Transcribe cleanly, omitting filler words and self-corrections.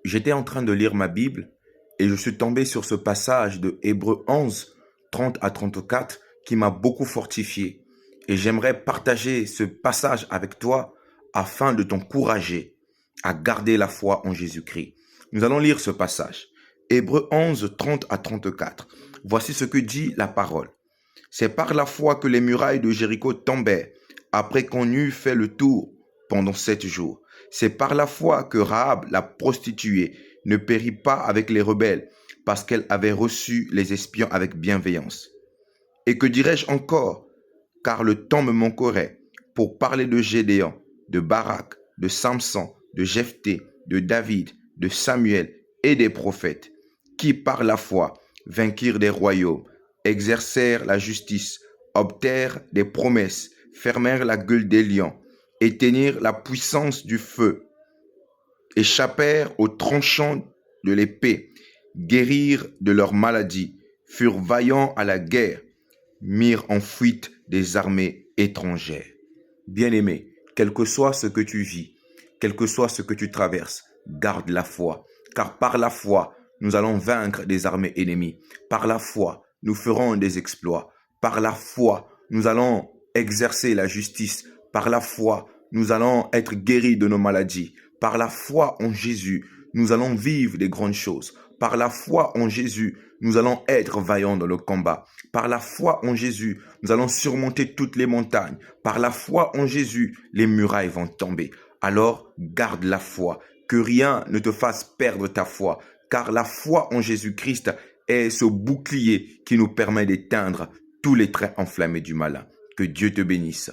J'étais en train de lire ma Bible et je suis tombé sur ce passage de Hébreux 11, 30 à 34 qui m'a beaucoup fortifié. Et j'aimerais partager ce passage avec toi afin de t'encourager à garder la foi en Jésus-Christ. Nous allons lire ce passage. Hébreux 11, 30 à 34. Voici ce que dit la parole. C'est par la foi que les murailles de Jéricho tombèrent après qu'on eut fait le tour pendant 7 jours. C'est par la foi que Rahab, la prostituée, ne périt pas avec les rebelles parce qu'elle avait reçu les espions avec bienveillance. Et que dirais-je encore? Car le temps me manquerait pour parler de Gédéon, de Barak, de Samson, de Jephthé, de David, de Samuel et des prophètes, qui par la foi vainquirent des royaumes, exercèrent la justice, obtinrent des promesses, fermèrent la gueule des lions, éteignirent la puissance du feu, échappèrent aux tranchants de l'épée, guérirent de leurs maladies, furent vaillants à la guerre, mirent en fuite des armées étrangères. Bien-aimé, quel que soit ce que tu vis, quel que soit ce que tu traverses, garde la foi, car par la foi, nous allons vaincre des armées ennemies. Par la foi, nous ferons des exploits. Par la foi, nous allons exercer la justice. Par la foi, nous allons être guéris de nos maladies. Par la foi en Jésus, nous allons vivre des grandes choses. Par la foi en Jésus, nous allons être vaillants dans le combat. Par la foi en Jésus, nous allons surmonter toutes les montagnes. Par la foi en Jésus, les murailles vont tomber. Alors, garde la foi, que rien ne te fasse perdre ta foi, car la foi en Jésus-Christ est ce bouclier qui nous permet d'éteindre tous les traits enflammés du malin. Que Dieu te bénisse.